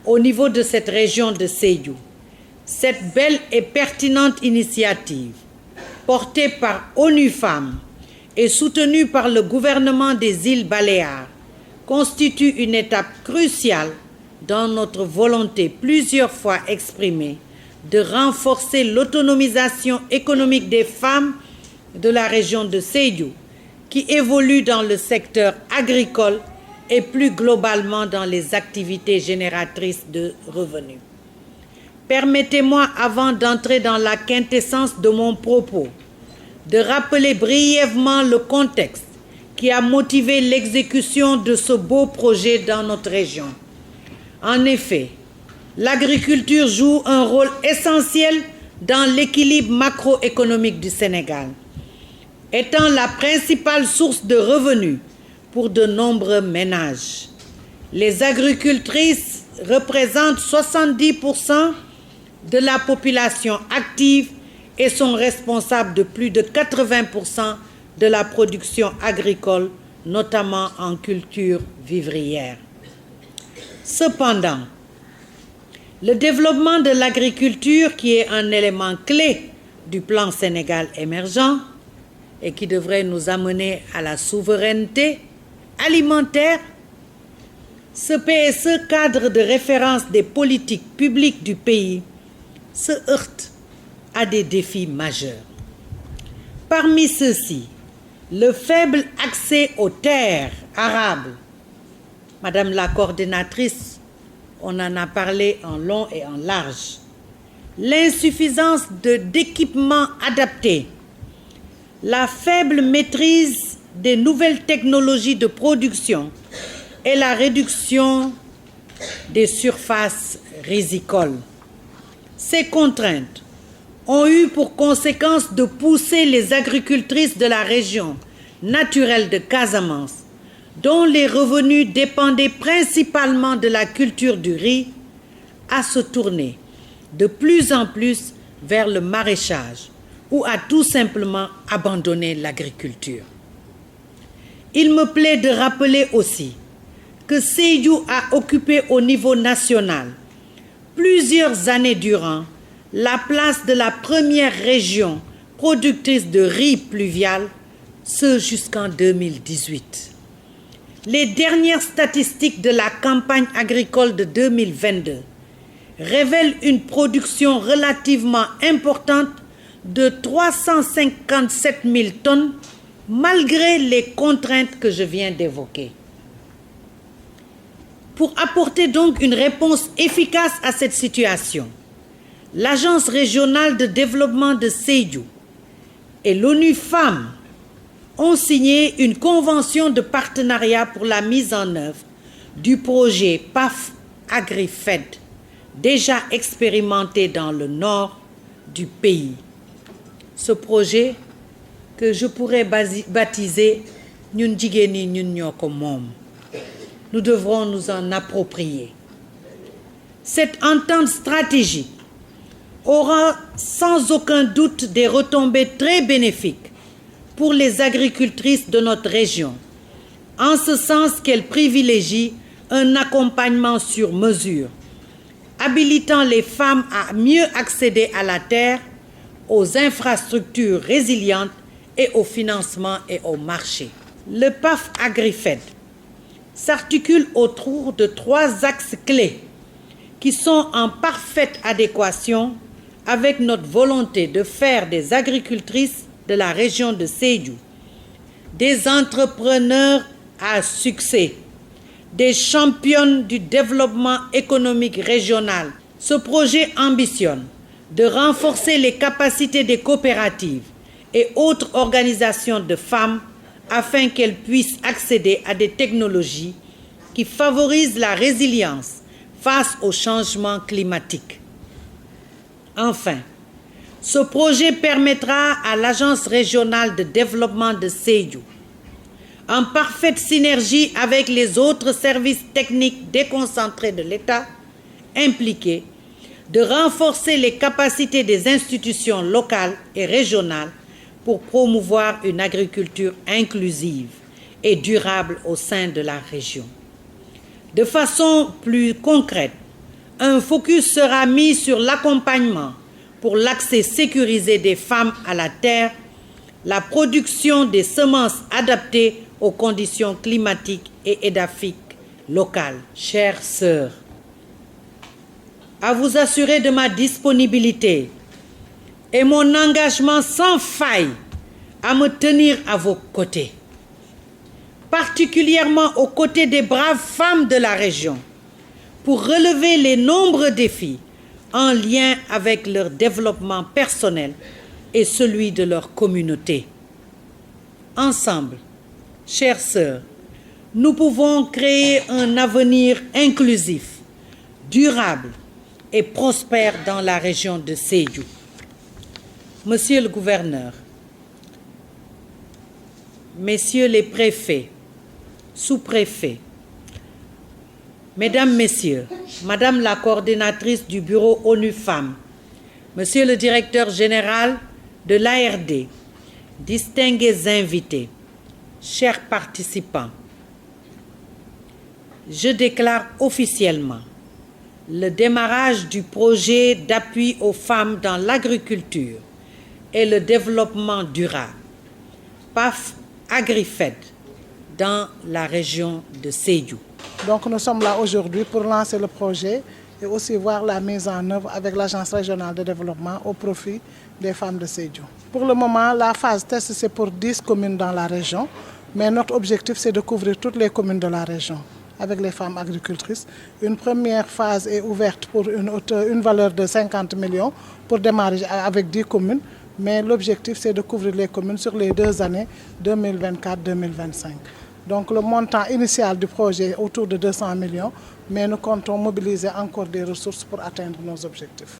au niveau de cette région de Sédhiou. Cette belle et pertinente initiative, portée par ONU Femmes et soutenue par le gouvernement des îles Baléares, constitue une étape cruciale dans notre volonté plusieurs fois exprimée de renforcer l'autonomisation économique des femmes de la région de Sédhiou, qui évoluent dans le secteur agricole et plus globalement dans les activités génératrices de revenus. Permettez-moi, avant d'entrer dans la quintessence de mon propos, de rappeler brièvement le contexte qui a motivé l'exécution de ce beau projet dans notre région. En effet, l'agriculture joue un rôle essentiel dans l'équilibre macroéconomique du Sénégal, étant la principale source de revenus pour de nombreux ménages. Les agricultrices représentent 70% de la population active et sont responsables de plus de 80% de la production agricole, notamment en culture vivrière. Cependant, le développement de l'agriculture, qui est un élément clé du plan Sénégal émergent et qui devrait nous amener à la souveraineté alimentaire, ce PSE, cadre de référence des politiques publiques du pays, se heurte à des défis majeurs. Parmi ceux-ci, le faible accès aux terres arables. Madame la coordinatrice, on en a parlé en long et en large. L'insuffisance d'équipements adaptés, la faible maîtrise des nouvelles technologies de production et la réduction des surfaces rizicoles. Ces contraintes ont eu pour conséquence de pousser les agricultrices de la région naturelle de Casamance, dont les revenus dépendaient principalement de la culture du riz, à se tourner de plus en plus vers le maraîchage ou à tout simplement abandonner l'agriculture. Il me plaît de rappeler aussi que Sédhiou a occupé au niveau national, plusieurs années durant, la place de la première région productrice de riz pluvial, ce jusqu'en 2018. Les dernières statistiques de la campagne agricole de 2022 révèlent une production relativement importante de 357 000 tonnes, malgré les contraintes que je viens d'évoquer. Pour apporter donc une réponse efficace à cette situation, l'Agence régionale de développement de Sédhiou et l'ONU Femmes ont signé une convention de partenariat pour la mise en œuvre du projet PAF AgriFed, déjà expérimenté dans le nord du pays. Ce projet que je pourrais baptiser « Ñun jigéen ñi ñun ñoo ko moom ». Nous devrons nous en approprier. Cette entente stratégique aura sans aucun doute des retombées très bénéfiques pour les agricultrices de notre région, en ce sens qu'elle privilégie un accompagnement sur mesure, habilitant les femmes à mieux accéder à la terre, aux infrastructures résilientes et au financement et au marché. Le PAF AgriFed s'articule autour de 3 axes clés qui sont en parfaite adéquation avec notre volonté de faire des agricultrices de la région de Sédhiou des entrepreneurs à succès, des championnes du développement économique régional. Ce projet ambitionne de renforcer les capacités des coopératives et autres organisations de femmes afin qu'elles puissent accéder à des technologies qui favorisent la résilience face au changement climatique. Enfin, ce projet permettra à l'Agence régionale de développement de Sédhiou, en parfaite synergie avec les autres services techniques déconcentrés de l'État impliqués, de renforcer les capacités des institutions locales et régionales pour promouvoir une agriculture inclusive et durable au sein de la région. De façon plus concrète, Un focus sera mis sur l'accompagnement pour l'accès sécurisé des femmes à la terre, la production des semences adaptées aux conditions climatiques et édaphiques locales. Chères sœurs, à vous assurer de ma disponibilité et mon engagement sans faille à me tenir à vos côtés, particulièrement aux côtés des braves femmes de la région, pour relever les nombreux défis en lien avec leur développement personnel et celui de leur communauté. Ensemble, chères sœurs, nous pouvons créer un avenir inclusif, durable et prospère dans la région de Sédhiou. Monsieur le gouverneur, messieurs les préfets, sous-préfets, mesdames, messieurs, madame la coordinatrice du bureau ONU Femmes, monsieur le directeur général de l'ARD, distingués invités, chers participants, je déclare officiellement le démarrage du projet d'appui aux femmes dans l'agriculture et le développement durable, PAF AgriFed, dans la région de Sédhiou. Donc nous sommes là aujourd'hui pour lancer le projet et aussi voir la mise en œuvre avec l'Agence régionale de développement au profit des femmes de Sédhiou. Pour le moment, la phase test, c'est pour 10 communes dans la région, mais notre objectif, c'est de couvrir toutes les communes de la région avec les femmes agricultrices. Une première phase est ouverte pour une valeur de 50 millions pour démarrer avec 10 communes, mais l'objectif, c'est de couvrir les communes sur les 2 années 2024-2025. Donc le montant initial du projet est autour de 200 millions, mais nous comptons mobiliser encore des ressources pour atteindre nos objectifs.